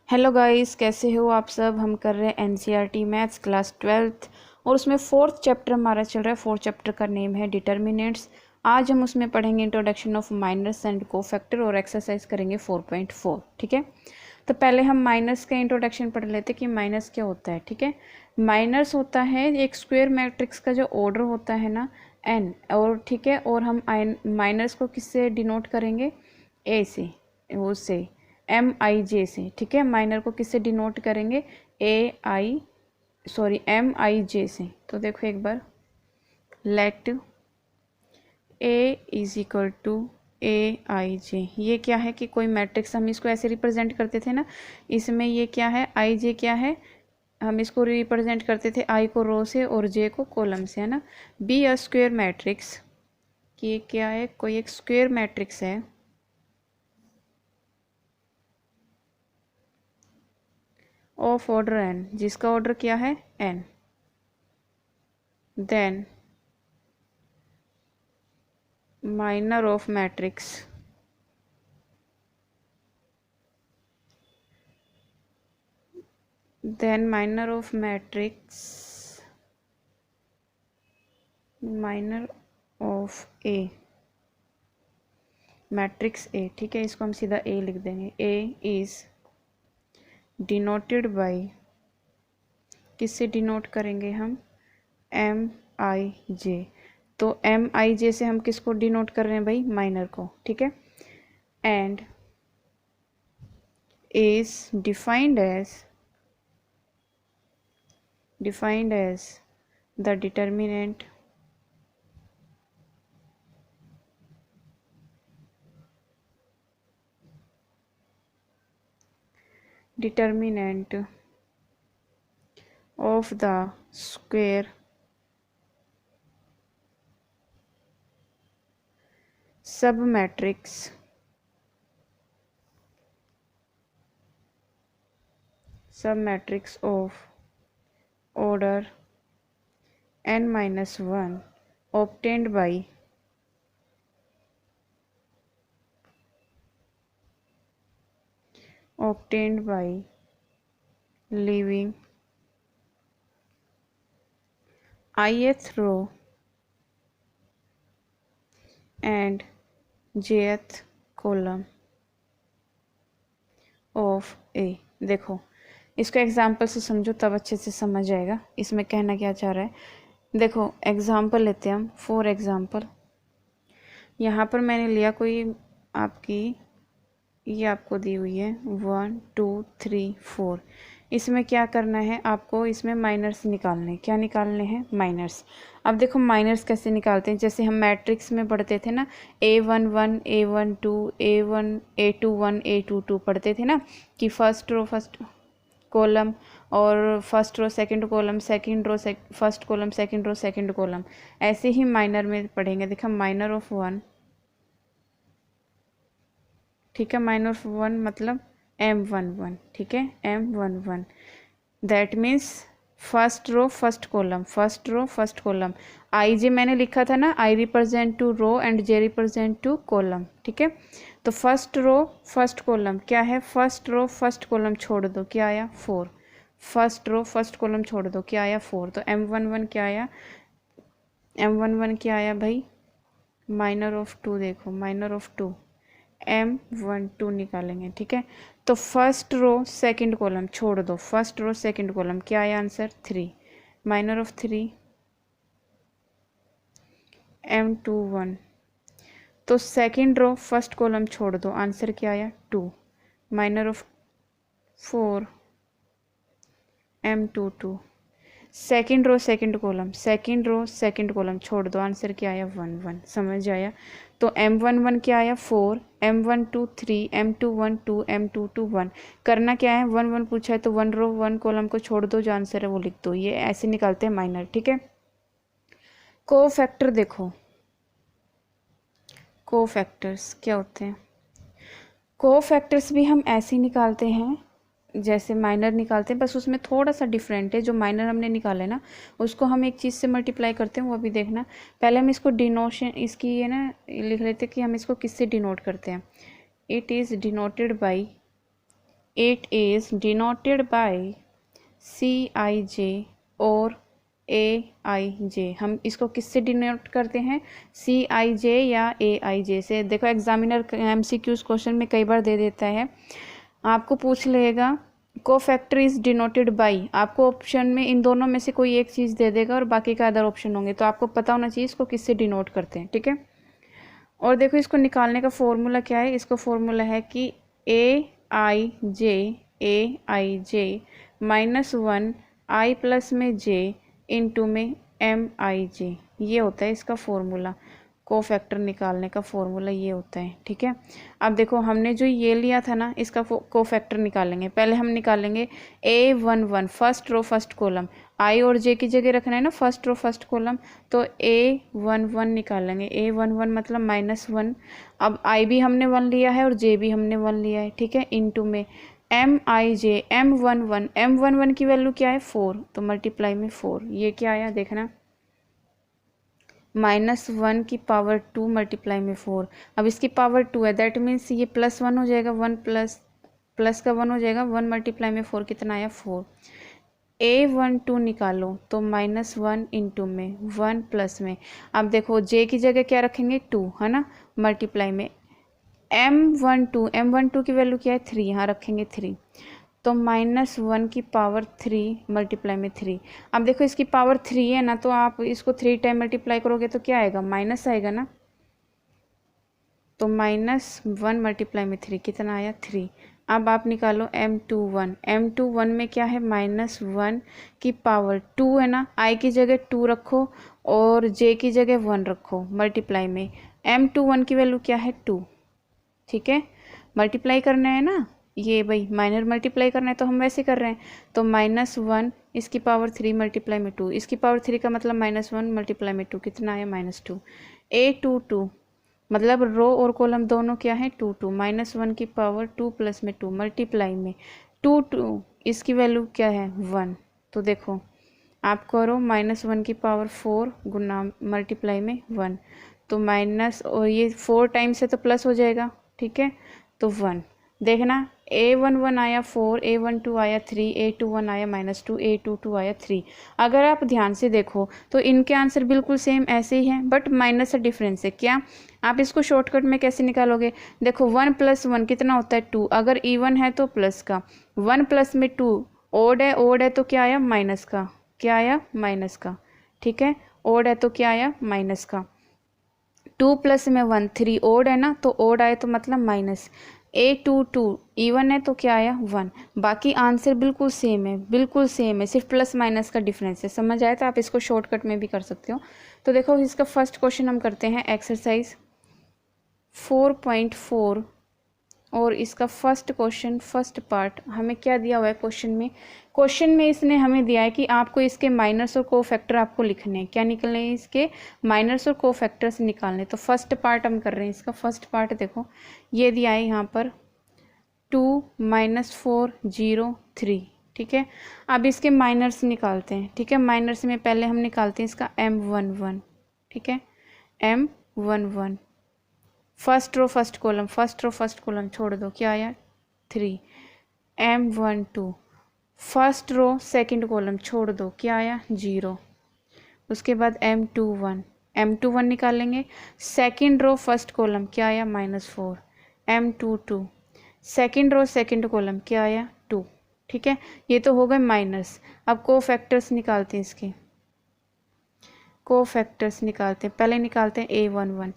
Hello guys, कैसे हो आप सब। हम कर रहे हैं एनसीईआरटी मैथ्स क्लास 12th और उसमें फोर्थ चैप्टर हमारा चल रहा है। फोर्थ चैप्टर का नेम है डिटर्मिनेंट्स। आज हम उसमें पढ़ेंगे introduction of minus and cofactor और एक्सरसाइज करेंगे 4.4। ठीक है, तो पहले हम माइनस का इंट्रोडक्शन पढ़ लेते कि माइनस क्या होता है। ठीक है, माइनस होता है एक स्क्वायर मैट्रिक्स का जो ऑर्डर होता है ना एन, और ठीक है, और हम माइनस को किससे डिनोट करेंगे, ए से, उससे MIJ से। ठीक है, माइनर को किससे डिनोट करेंगे, MIJ से। तो देखो एक बार, let A is equal to AIJ। ये क्या है कि कोई मैट्रिक्स, हम इसको ऐसे रिप्रेजेंट करते थे ना, इसमें ये क्या है, IJ क्या है, हम इसको रिप्रेजेंट करते थे I को रो से और J को कॉलम से, है ना। बी अ स्क्वायर मैट्रिक्स, कि ये क्या है, कोई एक स्क्वायर मैट्रिक्स है ऑफ ऑर्डर n, जिसका ऑर्डर क्या है n, then minor of matrix minor of A, matrix A। ठीक है, इसको हम सीधा A लिख देंगे। A इज डिनोटेड बाय, किससे डिनोट करेंगे हम, MIJ। तो MIJ से हम किसको डिनोट कर रहे हैं भाई, माइनर को। ठीक है, and is defined as the determinant of the square submatrix of order n-1 obtained by leaving ith row and jth column of A। देखो, इसको एग्जाम्पल से समझो तब अच्छे से समझ आएगा इसमें कहना क्या चाह रहा है। देखो एग्जाम्पल लेते हैं हम। फॉर एग्जाम्पल, यहाँ पर मैंने लिया कोई आपकी, ये आपको दी हुई है 1 2 3 4। इसमें क्या करना है आपको, इसमें माइनर्स निकालने, क्या निकालने हैं, माइनर्स। अब देखो माइनर्स कैसे निकालते हैं, जैसे हम मैट्रिक्स में पढ़ते थे ना, A11 A12 A1 A21 A22 पढ़ते थे ना, कि फर्स्ट रो फर्स्ट कॉलम और first row second column, second row first column, second row second column. ऐसे ही माइनर में पढ़ेंगे। देखो माइनर ऑफ 1, ठीक है, माइनर ऑफ 1 मतलब M11। ठीक है, M11 that means first row first column, first row first column. IJ मैंने लिखा था ना, I represent to row and J represent to column. ठीक है, तो फर्स्ट रो फर्स्ट कॉलम क्या है, फर्स्ट रो फर्स्ट कॉलम छोड़ दो, क्या आया 4। फर्स्ट रो फर्स्ट कॉलम छोड़ दो, क्या आया 4। तो M11 क्या आया, M11 क्या आया भाई, माइनर ऑफ 2। देखो माइनर ऑफ 2 M12 निकालेंगे। ठीक है, तो फर्स्ट रो सेकंड कॉलम छोड़ दो, फर्स्ट रो सेकंड कॉलम क्या आया आंसर 3। Minor of 3 M21। तो सेकंड रो फर्स्ट कॉलम छोड़ दो, आंसर क्या आया 2। Minor of 4 M22। Second row second column, second row second column छोड़ दो, आंसर क्या आया 1 1। समझ आया। तो M11 क्या आया 4, M12 3, M21 2, M22 1। करना क्या है, 1 1 पूछा है तो 1 रो 1 कॉलम को छोड़ दो, जो आंसर है वो लिख दो। ये ऐसे निकालते हैं माइनर। ठीक है, कोफैक्टर देखो, कोफैक्टर्स क्या होते हैं, कोफैक्टर्स भी हम ऐसे ही निकालते हैं जैसे माइनर निकालते हैं, बस उसमें थोड़ा सा डिफरेंट है। जो माइनर हमने निकाले ना, उसको हम एक चीज़ से मल्टीप्लाई करते हैं, वो भी देखना। पहले हम इसको डिनोशन, इसकी ये ना लिख लेते हैं कि हम इसको किससे डिनोट करते हैं। It is denoted by it is denoted by CIJ और AIJ। हम इसको किससे डिनोट करते हैं, CIJ या AIJ से। देखो एग्जामिनर MCQs क्वेश्चन में कई बार दे देता है, आपको पूछ लेगा कोफैक्टर इज डिनोटेड बाई, आपको ऑप्शन में इन दोनों में से कोई एक चीज़ दे देगा और बाकी का अदर ऑप्शन होंगे, तो आपको पता होना चाहिए इसको किससे डिनोट करते हैं, ठीक है। और देखो इसको निकालने का फॉर्मूला क्या है, इसको फॉर्मूला है कि AIJ -1 I प्लस में J इंटू में MIJ, ये होता है इसका फॉर्मूला। कोफैक्टर निकालने का फॉर्मूला ये होता है, ठीक है। अब देखो हमने जो ये लिया था ना, इसका कोफैक्टर निकालेंगे। पहले हम निकालेंगे A11 first row first column, I और J की जगह रखना है ना फर्स्ट रो फर्स्ट कॉलम, तो A11 निकालेंगे। A11 मतलब -1, अब I भी हमने 1 लिया है और J भी हमने 1 लिया है, ठीक है, इंटू में MIJ M11 की वैल्यू क्या है 4, तो मल्टीप्लाई में 4, ये क्या आया देखना, -1 की पावर 2 मल्टीप्लाई में 4। अब इसकी पावर 2 है, दैट मीन्स ये +1 हो जाएगा, 1 प्लस का 1 हो जाएगा, 1 मल्टीप्लाई में 4 कितना आया 4। A12 निकालो तो -1 इंटू में 1 प्लस में, अब देखो J की जगह क्या रखेंगे 2, है ना, मल्टीप्लाई में M12 की वैल्यू क्या है 3, यहाँ रखेंगे 3, तो -1 की पावर 3 मल्टीप्लाई में 3। अब देखो इसकी पावर 3 है ना, तो आप इसको 3 टाइम मल्टीप्लाई करोगे तो क्या आएगा, माइनस आएगा ना, तो -1 मल्टीप्लाई में 3 कितना आया 3। अब आप निकालो M21 में क्या है -1 की पावर 2 है ना, I की जगह 2 रखो और J की जगह 1 रखो, मल्टीप्लाई में M21 की वैल्यू क्या है 2, ठीक है, मल्टीप्लाई करना है ना, ये भाई माइनर मल्टीप्लाई करना है तो हम वैसे कर रहे हैं, तो -1 इसकी पावर 3 मल्टीप्लाई में 2, इसकी पावर 3 का मतलब -1 मल्टीप्लाई में 2 कितना आया -2। A22 मतलब रो और कॉलम दोनों क्या है 2 2, -1 की पावर 2 प्लस में 2 मल्टीप्लाई में 2 इसकी वैल्यू क्या है 1, तो देखो आप करो -1 की पावर 4 गुना मल्टीप्लाई में 1, तो माइनस और ये 4 टाइम्स है तो प्लस हो जाएगा, ठीक है, तो 1। देखना A11 आया 4, A12 आया 3, A21 आया -2, A22 आया 3। अगर आप ध्यान से देखो तो इनके आंसर बिल्कुल सेम ऐसे ही हैं, बट माइनस का डिफरेंस है। क्या आप इसको शॉर्टकट में कैसे निकालोगे, देखो 1 + 1 कितना होता है 2, अगर इवन है तो प्लस का, 1 प्लस में 2 ओड है तो क्या आया माइनस का, क्या आया माइनस का, ठीक है, ओड है तो क्या आया माइनस का, 2 प्लस में 1 3 ओड है ना, तो ओड आए तो मतलब माइनस, A22 इवन है तो क्या आया 1। बाकी आंसर बिल्कुल सेम है, बिल्कुल सेम है, सिर्फ प्लस माइनस का डिफरेंस है। समझ आया तो आप इसको शॉर्टकट में भी कर सकते हो। तो देखो इसका फर्स्ट क्वेश्चन हम करते हैं एक्सरसाइज 4.4 और इसका फर्स्ट क्वेश्चन फर्स्ट पार्ट हमें क्या दिया हुआ है क्वेश्चन में इसने हमें दिया है कि आपको इसके माइनस और कोफैक्टर आपको लिखने हैं। क्या निकलने हैं इसके माइनस और कोफैक्टर्स निकालने। तो फर्स्ट पार्ट हम कर रहे हैं, इसका फर्स्ट पार्ट देखो ये दिया है यहाँ पर 2 - 4 0 3, ठीक है। अब इसके माइनर्स निकालते हैं, ठीक है। माइनर्स में पहले हम निकालते हैं इसका M11, ठीक है, M11 first row first column छोड़ दो, क्या आया 3, M12 first row second column छोड़ दो, क्या आया 0। उसके बाद M21 निकालेंगे, सेकंड रो फर्स्ट कॉलम क्या आया -4, M22 second row second column क्या आया 2, ठीक है। ये तो हो गए माइनस। अब कोफैक्टर्स निकालते हैं, इसके कोफैक्टर्स निकालते हैं। पहले निकालते हैं A11,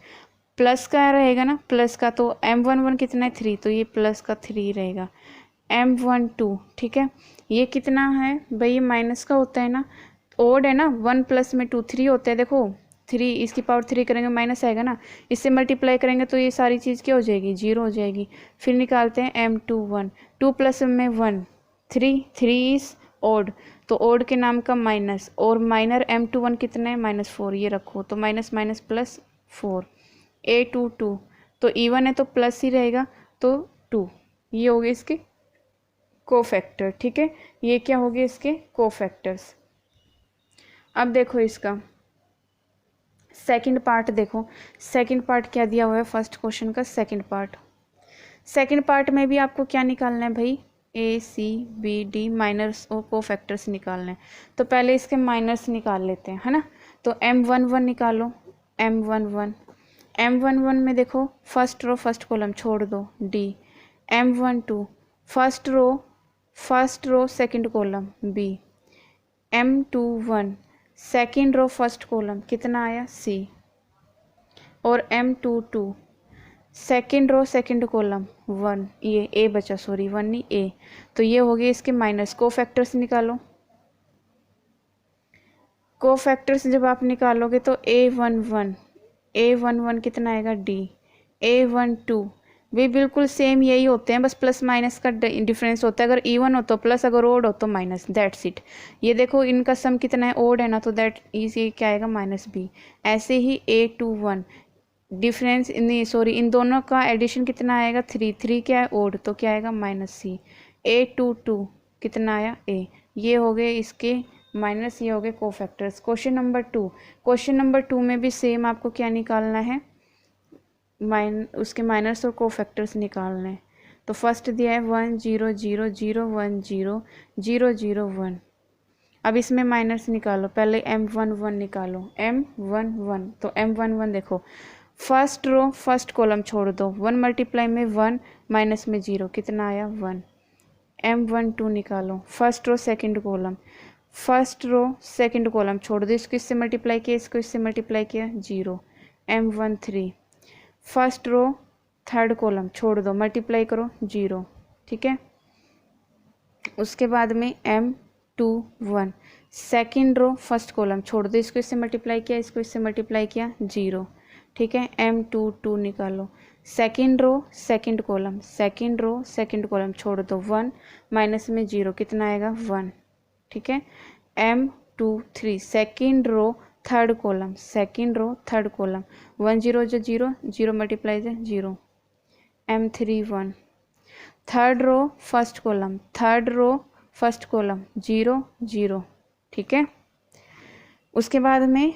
प्लस का रहेगा ना, प्लस का, तो M11 कितना है 3, तो ये प्लस का 3 रहेगा। M12, ठीक है, ये कितना है भाई, ये माइनस का होता है ना, ओड है ना, 1 प्लस में 2 3 होता है। देखो 3 इसकी पावर 3 करेंगे माइनस आएगा ना, इससे मल्टीप्लाई करेंगे तो ये सारी चीज़ क्या हो जाएगी 0 हो जाएगी। फिर निकालते हैं M21, 2 प्लस में 1 3 इज ओड, तो ओड के नाम का माइनस, और माइनर M21 कितना है -4, ये रखो, तो माइनस माइनस प्लस 4। A22 तो इवन है तो प्लस ही रहेगा, तो 2, ये हो गए इसके कोफैक्टर, ठीक है। ये क्या हो गए इसके कोफैक्टर्स। अब देखो इसका सेकंड पार्ट, देखो सेकंड पार्ट क्या दिया हुआ है फर्स्ट क्वेश्चन का सेकंड पार्ट में भी आपको क्या निकालना है भाई, ए सी बी डी माइनस और कोफैक्टर्स निकालने हैं। तो पहले इसके माइनस निकाल लेते हैं, है ना। तो M11 निकालो, M11 M11 में देखो फर्स्ट रो फर्स्ट कॉलम छोड़ दो D, M12 first row second column B, M21 second row first column कितना आया C, और M22 second row second column 1, ये A बचा, सॉरी 1 नहीं A। तो ये हो गए इसके माइनस। कोफैक्टर्स निकालो, कोफैक्टर्स जब आप निकालोगे तो A11 कितना आएगा D, A12 भी बिल्कुल सेम यही होते हैं, बस प्लस माइनस का डिफरेंस होता है। अगर इवन हो तो प्लस, अगर ओड हो तो माइनस, दैट्स इट। ये देखो इनका सम कितना है, ओड है ना, तो दैट इजी क्या आएगा माइनस B। ऐसे ही A21 डिफरेंस इन दोनों का एडिशन कितना आएगा 3 क्या है ओड, तो क्या आएगा माइनस C। A22 कितना आया A। ये हो गए इसके माइनस, ये हो गए कोफैक्टर्स। क्वेश्चन नंबर 2 में भी सेम आपको क्या निकालना है, उसके माइनस और कोफैक्टर्स निकालने हैं। तो फर्स्ट दिया है 1 0 0 0 1 0 0 0 1। अब इसमें माइनस निकालो, पहले M11 निकालो, M11 तो M11 देखो फर्स्ट रो फर्स्ट कॉलम छोड़ दो, 1 मल्टीप्लाई में 1 माइनस में 0 कितना आया 1। M12 निकालो, first row second column, first row second column छोड़ दो, इसको इससे मल्टीप्लाई किया, इसको इससे मल्टीप्लाई किया 0। M13 first row third column छोड़ दो, मल्टीप्लाई करो 0, ठीक है। उसके बाद में M21 second row first column छोड़ दो, इसको इससे मल्टीप्लाई किया, इसको इससे मल्टीप्लाई किया 0, ठीक है। M22 निकालो, सेकंड रो सेकंड कॉलम छोड़ दो, 1 माइनस में 0 कितना आएगा 1, ठीक है। M23 second row third column 1 0 जो 0 0 मल्टीप्लाई से 0। M31 third row first column 0 0, ठीक है। उसके बाद में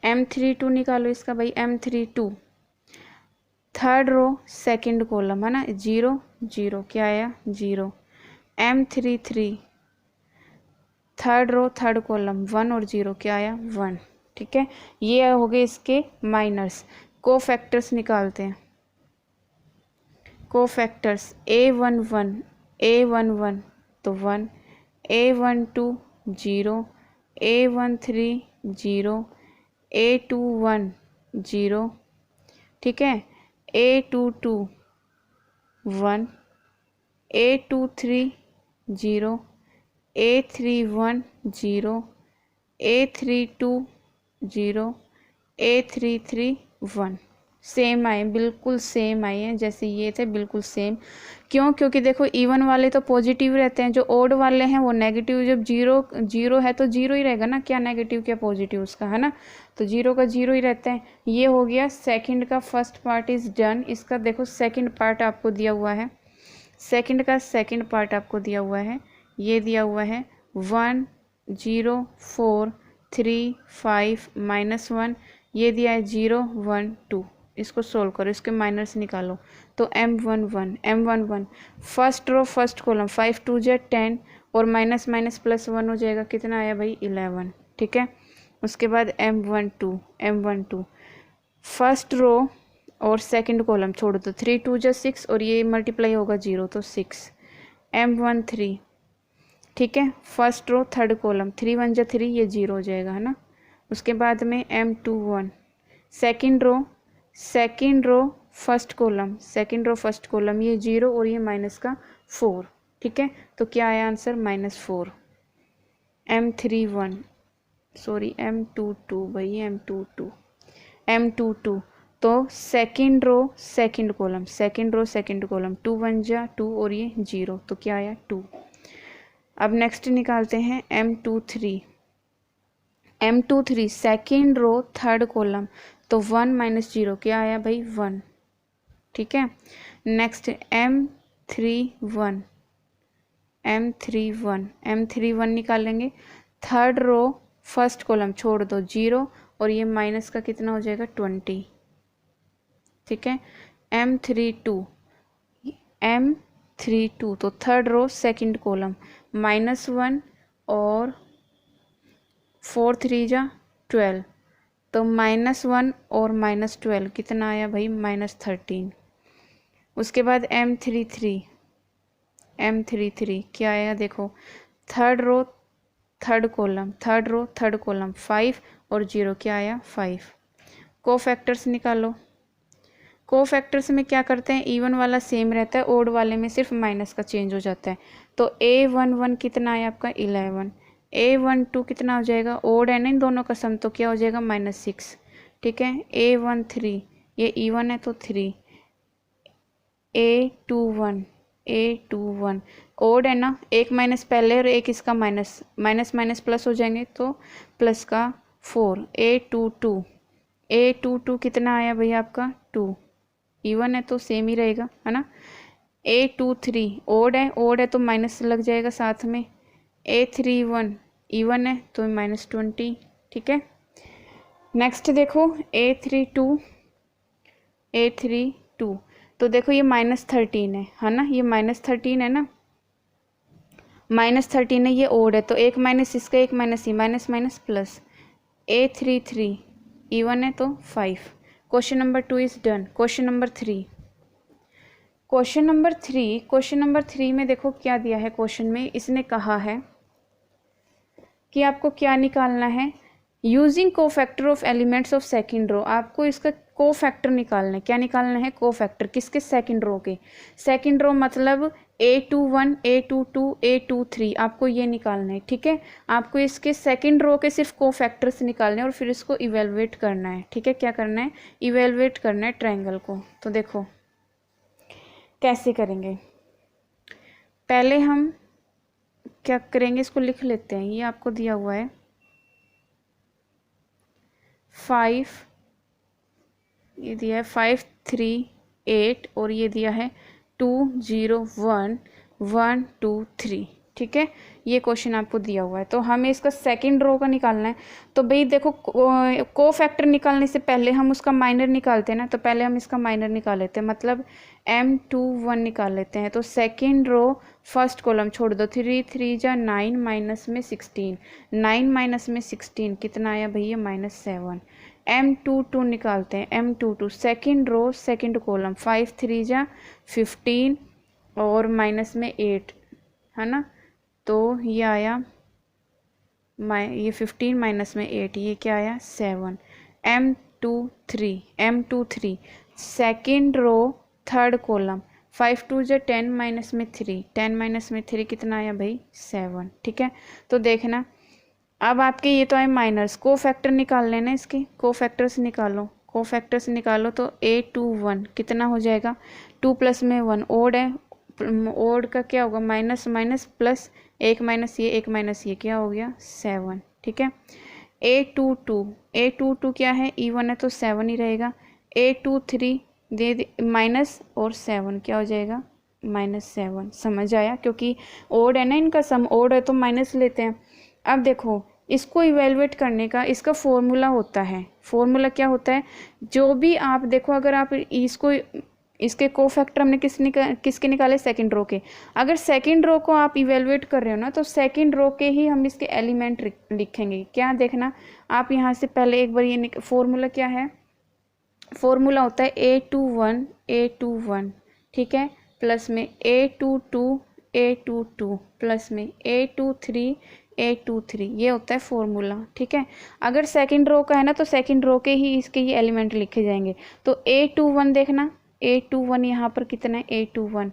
M32 निकालो इसका भाई, M32 third row second column है ना 0 0, क्या आया 0। M33 third row third column 1 और 0 क्या आया 1, ठीक है। ये हो गए इसके माइनस। कोफैक्टर्स निकालते हैं, कोफैक्टर्स A11 तो 1, A12 0, A13 0, A21 0, ठीक है। A22 1, A23 0, A31 0, A32 0, A33 1। Same आए, बिल्कुल सेम आए हैं जैसे ये थे, बिल्कुल सेम। क्यों? क्योंकि देखो इवन वाले तो पॉजिटिव रहते हैं, जो ओड वाले हैं वो नेगेटिव। जब जीरो है तो जीरो ही रहेगा ना, क्या नेगेटिव क्या पॉजिटिव उसका, है ना। तो जीरो का जीरो ही रहता है। ये हो गया सेकंड का फर्स्ट पार्ट इज डन। इसका देखो सेकंड पार्ट आपको दिया हुआ है, सेकंड का सेकंड पार्ट आपको दिया हुआ है, ये दिया हुआ है 1 0 4 3 5 -1, ये दिया है 0 1 2। इसको सोल्व करो, इसके माइनस निकालो। तो M11 first row first column 5 2 जा 10 और माइनस माइनस प्लस 1 हो जाएगा, कितना आया भाई 11, ठीक है। उसके बाद M12 फर्स्ट रो और सेकंड कॉलम छोड़ दो, 3 2 जा 6 और ये मल्टीप्लाई होगा 0 तो 6। M13 ठीक है, फर्स्ट रो थर्ड कॉलम 3 1 जा 3, ये 0 हो जाएगा, है ना। उसके बाद में M21 second row first column ये 0 और ये माइनस का 4, ठीक है। तो क्या आया आंसर -4। M22 भाई M22 तो सेकंड रो सेकंड कॉलम 2 1 जा 2 और ये 0, तो क्या आया 2। अब नेक्स्ट निकालते हैं M23 second row third column तो 1 - 0 क्या आया भाई 1, ठीक है। नेक्स्ट M31 निकालेंगे, थर्ड रो फर्स्ट कॉलम छोड़ दो 0 और ये माइनस का कितना हो जाएगा 20, ठीक है। M32 M32, तो थर्ड रो सेकंड कॉलम -1 और 4 3 जा 12, तो -1 और -12 कितना आया भाई -13। उसके बाद M33 क्या आया देखो, थर्ड रो थर्ड कॉलम 5 और 0 क्या आया 5। कोफैक्टर्स निकालो। कोफैक्टर्स में क्या करते हैं, इवन वाला सेम रहता है, ओड वाले में सिर्फ माइनस का चेंज हो जाता है। तो A11 कितना आया आपका 11, A12 कितना हो जाएगा, ओड है ना इन दोनों का सम, तो क्या हो जाएगा -6। ठीक है, A13 ये इवन है तो 3, A21 ओड है ना, एक माइनस पहले और एक इसका माइनस, माइनस प्लस हो जाएंगे तो प्लस का 4, A22 कितना आया भैया आपका 2, इवन है तो सेम ही रहेगा है ना। A23 ओड है तो माइनस लग जाएगा साथ में। A31 इवन है तो -20। ठीक है, नेक्स्ट देखो A32 तो देखो ये -13 है ना, ये -13 है ना, -13 है, ये ओड है तो एक माइनस इसका एक माइनस ये माइनस प्लस। A33 इवन है तो 5। Question number 2 is done. Question number 3 में देखो क्या दिया है क्वेश्चन में, इसने कहा है कि आपको क्या निकालना है, using cofactor of elements of second row. आपको इसका कोफैक्टर निकालना है। क्या निकालना है, कोफैक्टर किसके, सेकंड रो के। सेकंड रो मतलब A21 A22 A23 आपको ये निकालना है। ठीक है, आपको इसके सेकंड रो के सिर्फ कोफैक्टर्स निकालने हैं और फिर इसको इवेलुएट करना है। ठीक है, क्या करना है, इवेलुएट करना है ट्रायंगल को। तो देखो कैसे करेंगे, पहले हम क्या करेंगे, इसको लिख लेते हैं। ये आपको दिया हुआ है 5, ये दिया है 5 3 8 और ये दिया है 2 0 1 1 2 3। ठीक है, ये क्वेश्चन आपको दिया हुआ है, तो हमें इसका सेकंड रो का निकालना है। तो भाई देखो कोफैक्टर निकालने से पहले हम उसका माइनर निकालते हैं ना, तो पहले हम इसका माइनर निकाल लेते हैं, मतलब M21 निकाल लेते हैं। तो सेकंड रो फर्स्ट कॉलम छोड़ दो, 3 3 जा 9 माइनस में 16, 9 माइनस में 16 कितना आया भैया -7। M22 निकालते हैं, M22 second row second column 5 3 जा 15 और माइनस में 8 है ना, तो ये आया ये 15 माइनस में 8 ये क्या आया 7। M23 second row third column 5 2 जा 10 माइनस में 3, 10 माइनस में 3 कितना आया भाई 7। ठीक है, तो देखना अब आपके ये तो आए माइनर्स, कोफैक्टर निकाल लेना, इसके कोफैक्टर्स निकालो तो A21 कितना हो जाएगा, 2 प्लस में 1 ओड है, ओड का क्या होगा माइनस माइनस प्लस, एक माइनस ये क्या हो गया 7। ठीक है, A22 क्या है, इवन है तो 7 ही रहेगा। A23 दे माइनस और 7 क्या हो जाएगा -7। समझ आया, क्योंकि ओड है ना, इनका सम ओड है तो माइनस लेते हैं। अब देखो इसको इवेलुएट करने का इसका फॉर्मूला होता है, फॉर्मूला क्या होता है, जो भी आप देखो अगर आप इसको इसके कोफैक्टर हमने किसके निकाले, सेकंड रो के। अगर सेकंड रो को आप इवेलुएट कर रहे हो ना, तो सेकंड रो के ही हम इसके एलिमेंट लिखेंगे। क्या देखना आप यहाँ से पहले एक बार ये फॉर्मूला क्या है, फॉर्मूला होता है A21 ठीक है, प्लस में A22 प्लस में A23 ये होता है फॉर्मूला। ठीक है, अगर सेकंड रो का है ना, तो सेकंड रो के ही इसके ये एलिमेंट लिखे जाएंगे। तो A21 देखना, A21 यहाँ पर कितना है, A21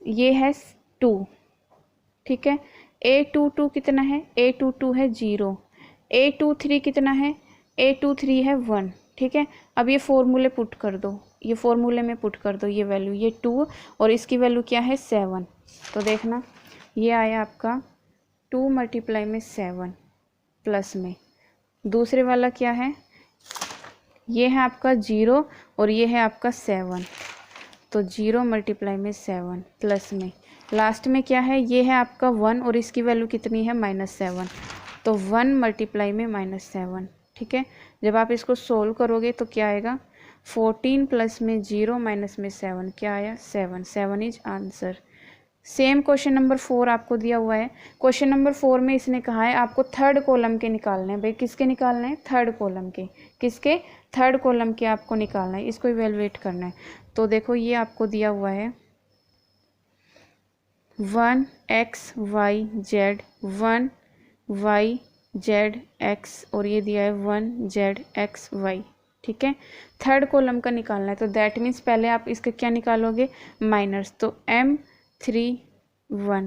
ये है 2। ठीक है, A22 कितना है, A22 है 0, A23 कितना है, A23 है 1। ठीक है, अब ये फॉर्मूले पुट कर दो, ये फॉर्मूले में पुट कर दो, ये वैल्यू ये 2 और इसकी वैल्यू क्या है 7। तो देखना ये आया आपका 2 मल्टीप्लाई में 7 प्लस में दूसरे वाला क्या है, ये है आपका 0 और ये है आपका 7, तो 0 मल्टीप्लाई में 7 प्लस में लास्ट में क्या है, ये है आपका 1 और इसकी वैल्यू कितनी है -7, तो 1 मल्टीप्लाई में -7। ठीक है, जब आप इसको सोल्व करोगे तो क्या आएगा 14 प्लस में 0 माइनस में 7 क्या आया 7, 7 is answer. Same question number 4 आपको दिया हुआ है। क्वेश्चन नंबर 4 में इसने कहा है आपको थर्ड कॉलम के निकालने हैं। भाई किसके निकालना है, थर्ड कॉलम के, किसके, थर्ड कॉलम के आपको निकालना है, इसको इवेलुएट करना है। तो देखो ये आपको दिया हुआ है 1 x y z 1 y z x और ये दिया है 1 z x y, ठीक है। थर्ड कॉलम का निकालना है तो दैट मीन्स पहले आप इसका क्या निकालोगे, माइनस, तो M31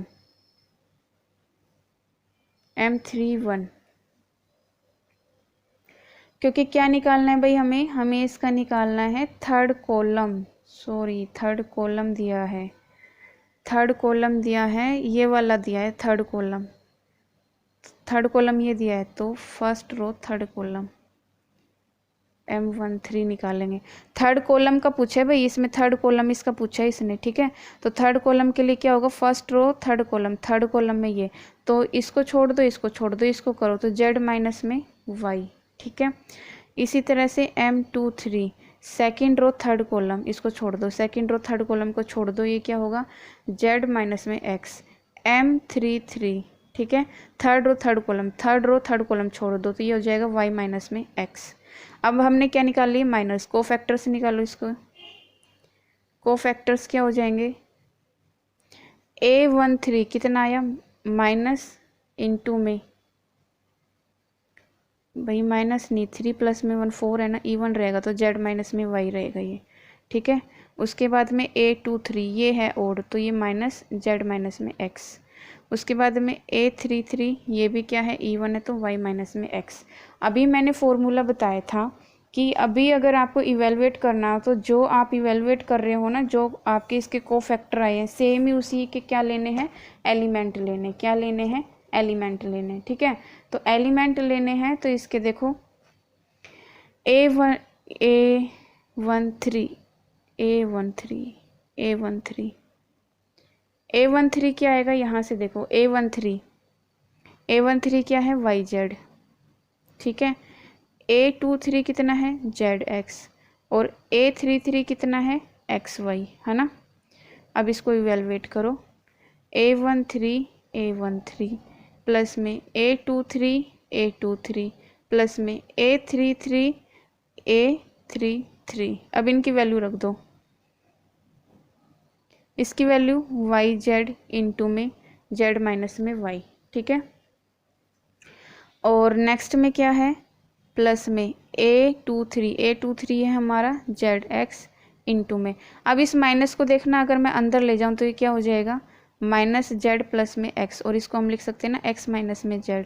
क्योंकि क्या निकालना है भाई, हमें इसका निकालना है third column, sorry third column दिया है, थर्ड कॉलम दिया है, ये वाला दिया है थर्ड कॉलम, थर्ड कॉलम ये दिया है, तो first row third column M13 निकालेंगे। थर्ड कॉलम का पूछा है भाई, इसमें थर्ड कॉलम इसका पूछा है इसने, ठीक है। तो थर्ड कॉलम के लिए क्या होगा, first row third column, third column में ये, तो इसको छोड़ दो, इसको छोड़ दो, इसको करो तो Z माइनस में Y, ठीक है। इसी तरह से M23 second row third column, इसको छोड़ दो, सेकेंड रो थर्ड कॉलम को छोड़ दो, ये क्या होगा Z माइनस में X। M33 ठीक है, third row third column, third row third column छोड़ दो, तो ये हो जाएगा Y माइनस में X। अब हमने क्या निकाल लिया, माइनस, को फैक्टर से निकालो इसको, को फैक्टर्स क्या हो जाएंगे, A13 कितना आया माइनस इंटू में, भाई माइनस नहीं, 3 प्लस में 1 4 है ना, इवन रहेगा तो Z माइनस में Y रहेगा ये, ठीक है। उसके बाद में A23 ये है ओड, तो ये माइनस Z माइनस में X। उसके बाद में A33 ये भी क्या है, इवन है, तो Y माइनस में X। अभी मैंने फॉर्मूला बताया था कि अभी अगर आपको इवेलुएट करना हो तो जो आप इवेलुएट कर रहे हो ना, जो आपके इसके को फैक्टर आए हैं सेम ही उसी के क्या लेने हैं, एलिमेंट लेने, क्या लेने हैं, एलिमेंट लेने, ठीक है। तो एलिमेंट लेने हैं तो इसके देखो A13 क्या आएगा, यहाँ से देखो A13 क्या है, YZ, ठीक है। A23 कितना है, ZX, और A33 कितना है, XY, है ना। अब इसको इवेलुएट करो, A13 प्लस में A23 प्लस में A33 अब इनकी वैल्यू रख दो, इसकी वैल्यू YZ इंटू में Z माइनस में Y, ठीक है। और नेक्स्ट में क्या है, प्लस में A23 है हमारा ZX इंटू में। अब इस माइनस को देखना, अगर मैं अंदर ले जाऊं तो ये क्या हो जाएगा, माइनस Z प्लस में X, और इसको हम लिख सकते हैं ना X माइनस में Z,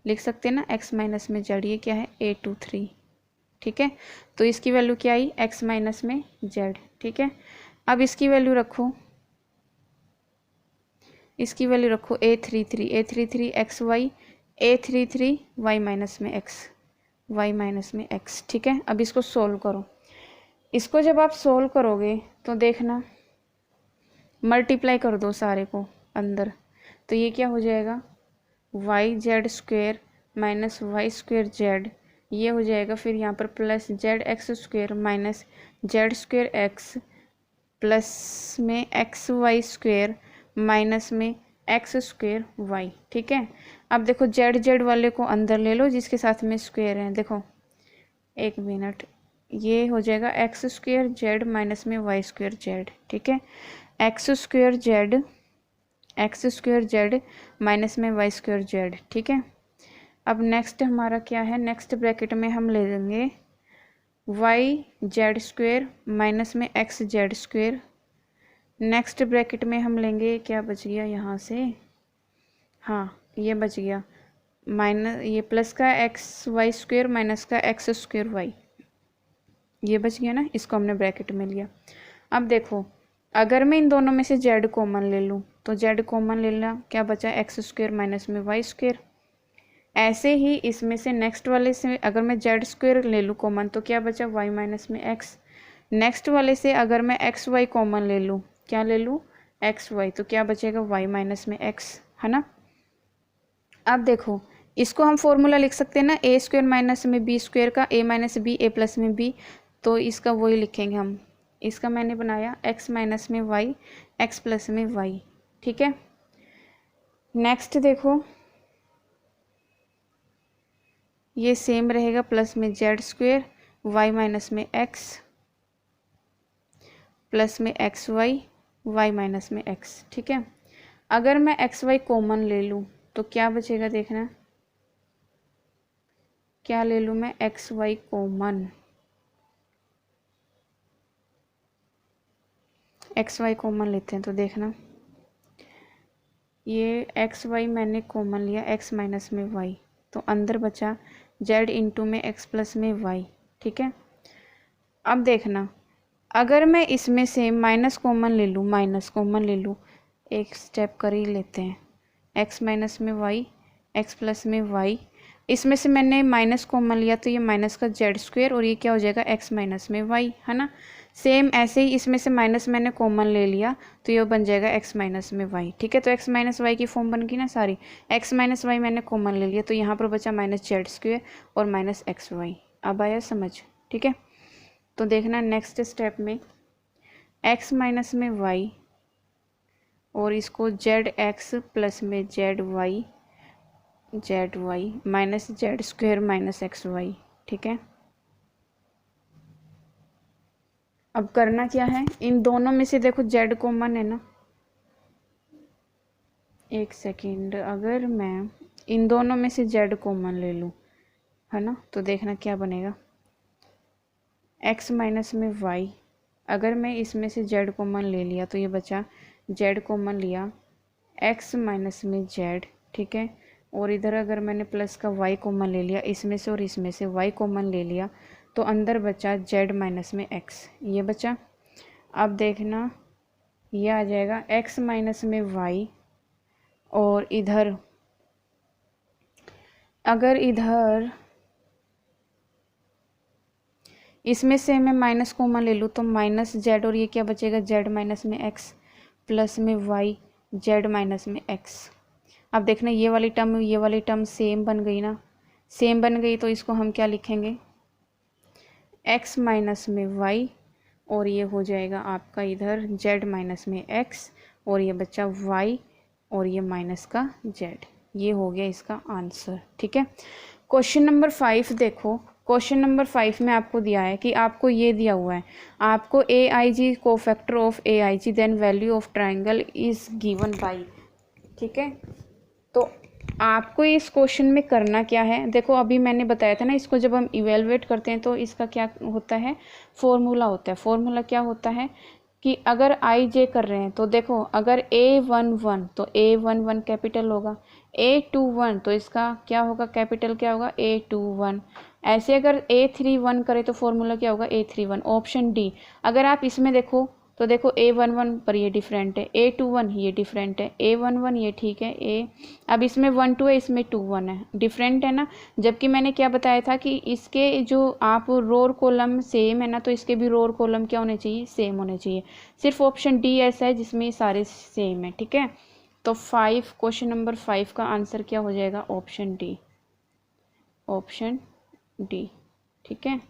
लिख सकते हैं ना X माइनस में Z, ये क्या है A23, ठीक है। तो इसकी वैल्यू क्या आई, X माइनस में Z, ठीक है। अब इसकी वैल्यू रखो, इसकी वैल्यू रखो A33 XY, A33 Y minus में X, ठीक है। अब इसको सोल्व करो, इसको जब आप सोल्व करोगे तो देखना मल्टीप्लाई कर दो सारे को अंदर, तो ये क्या हो जाएगा YZ square minus Y square Z, ये हो जाएगा, फिर यहाँ पर plus ZX square minus Z square X plus में XY स्क्वेयर माइनस में X स्क्वेयर Y, ठीक है। अब देखो Z वाले को अंदर ले लो जिसके साथ में स्क्वेयर है, देखो एक मिनट, ये हो जाएगा X स्क्वेयर Z माइनस में Y स्क्वेयर Z, ठीक है। X स्क्वेयर Z माइनस में Y स्क्वेयर Z, ठीक है। अब नेक्स्ट हमारा क्या है, नेक्स्ट ब्रैकेट में हम ले लेंगे YZ स्क्वेयर माइनस में XZ स्क्वेयर, नेक्स्ट ब्रैकेट में हम लेंगे, क्या बच गया यहाँ से, हाँ ये बच गया माइनस, ये प्लस का XY स्क्वेयर माइनस का X स्क्वेयर Y, ये बच गया ना, इसको हमने ब्रैकेट में लिया। अब देखो अगर मैं इन दोनों में से Z कॉमन ले लूँ तो Z कॉमन ले ला, क्या बचा X स्क्वेयर माइनस में Y स्क्वेयर। ऐसे ही इसमें से नेक्स्ट वाले से अगर मैं Z स्क्वेयर ले लूँ कॉमन तो क्या बचा Y माइनस में X। नेक्स्ट वाले से अगर मैं XY कॉमन ले लूँ, क्या ले लूँ XY, तो क्या बचेगा Y माइनस में X, है ना। अब देखो इसको हम फॉर्मूला लिख सकते हैं ना, A स्क्वेयर माइनस में B स्क्वेयर का, A minus B A plus में B, तो इसका वही लिखेंगे हम। इसका मैंने बनाया x माइनस में y, x प्लस में y, ठीक है। नेक्स्ट देखो ये सेम रहेगा, प्लस में जेड स्क्वेयर, y माइनस में x प्लस में एक्स वाई, वाई माइनस में x, ठीक है। अगर मैं एक्स वाई कॉमन ले लूँ तो क्या बचेगा, देखना क्या ले लूँ मैं, x y common, x y common लेते हैं तो देखना ये एक्स वाई मैंने कॉमन लिया, एक्स माइनस में वाई, तो अंदर बचा जेड इंटू में एक्स प्लस में वाई, ठीक है। अब देखना अगर मैं इसमें से माइनस कॉमन ले लूँ, माइनस कॉमन ले लूँ, एक स्टेप कर ही लेते हैं, एक्स माइनस में वाई, एक्स प्लस में वाई, इसमें से मैंने माइनस कॉमन लिया तो ये माइनस का जेड स्क्वेयर और ये क्या हो जाएगा, एक्स माइनस में वाई, है ना। सेम ऐसे ही इसमें से माइनस मैंने कॉमन ले लिया तो ये बन जाएगा एक्स माइनस में वाई, ठीक है। तो एक्स माइनस वाई की फॉर्म बन गई ना सारी, एक्स माइनस वाई मैंने कॉमन ले लिया तो यहाँ पर बचा माइनस जेड स्क्वेयर और माइनस एक्स वाई। अब आया समझ, ठीक है। तो देखना नेक्स्ट स्टेप में एक्स माइनस में वाई और इसको जेड एक्स प्लस में z y minus z square minus x y, ठीक है। अब करना क्या है, इन दोनों में से देखो जेड कॉमन है ना, एक सेकेंड, अगर मैं इन दोनों में से जेड कॉमन ले लूँ, है ना, तो देखना क्या बनेगा, एक्स माइनस में वाई, अगर मैं इसमें से जेड कॉमन ले लिया तो ये बचा जेड कॉमन लिया, एक्स माइनस में जेड, ठीक है। और इधर अगर मैंने प्लस का वाई कॉमन ले लिया, इसमें से और इसमें से वाई कॉमन ले लिया तो अंदर बचा जेड माइनस में एक्स, ये बचा। अब देखना ये आ जाएगा एक्स माइनस में वाई और इधर अगर इधर इसमें से मैं माइनस कॉमन ले लूँ तो माइनस जेड और ये क्या बचेगा, जेड माइनस में एक्स प्लस में वाई जेड माइनस में एक्स। अब देखना ये वाली टर्म सेम बन गई ना, सेम बन गई तो इसको हम क्या लिखेंगे, एक्स माइनस में वाई और ये हो जाएगा आपका इधर जेड माइनस में एक्स और ये बच्चा वाई और ये माइनस का जेड, ये हो गया इसका आंसर, ठीक है। क्वेश्चन नंबर 5 देखो, क्वेश्चन नंबर 5 में आपको दिया है कि आपको ये दिया हुआ है, आपको A I G cofactor of A I G then value of triangle is given by, ठीक है। तो आपको इस क्वेश्चन में करना क्या है, देखो अभी मैंने बताया था ना, इसको जब हम इवेलुएट करते हैं तो इसका क्या होता है, फॉर्मूला होता है। फॉर्मूला क्या होता है कि अगर आई जे कर रहे हैं तो देखो अगर A11 तो A11 कैपिटल होगा, A21 तो इसका क्या होगा, कैपिटल क्या होगा, A21। ऐसे अगर A31 करे तो फॉर्मूला क्या होगा, A31। Option D. अगर आप इसमें देखो तो देखो A11 पर ये डिफरेंट है, A21 ये डिफरेंट है, A11 ये ठीक है, अब इसमें 1 2 है, इसमें 2 1 है, डिफरेंट है ना। जबकि मैंने क्या बताया था कि इसके जो आप रो और कॉलम सेम है ना, तो इसके भी रो और कॉलम क्या होने चाहिए, सेम होने चाहिए। सिर्फ ऑप्शन डी ऐसा है जिसमें सारे सेम है, ठीक है। तो 5 क्वेश्चन नंबर 5 का आंसर क्या हो जाएगा, ऑप्शन डी, ऑप्शन डी, ठीक है,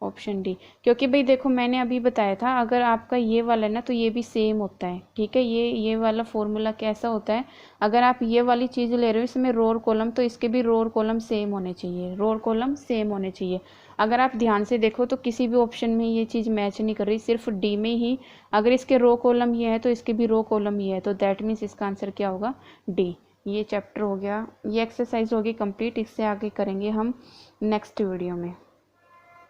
ऑप्शन डी। क्योंकि भाई देखो मैंने अभी बताया था अगर आपका ये वाला है ना तो ये भी सेम होता है, ठीक है। ये वाला फॉर्मूला कैसा होता है, अगर आप ये वाली चीज़ ले रहे हो इसमें रो और कॉलम, तो इसके भी रो और कॉलम सेम होने चाहिए, रो और कॉलम सेम होने चाहिए। अगर आप ध्यान से देखो तो किसी भी ऑप्शन में ये चीज़ मैच नहीं कर रही, सिर्फ डी में ही अगर इसके रो कॉलम ये है तो इसके भी रो कॉलम ये है, तो दैट मीन्स इसका आंसर क्या होगा, डी। ये चैप्टर हो गया, ये एक्सरसाइज होगी कंप्लीट, इससे आगे करेंगे हम नेक्स्ट वीडियो में।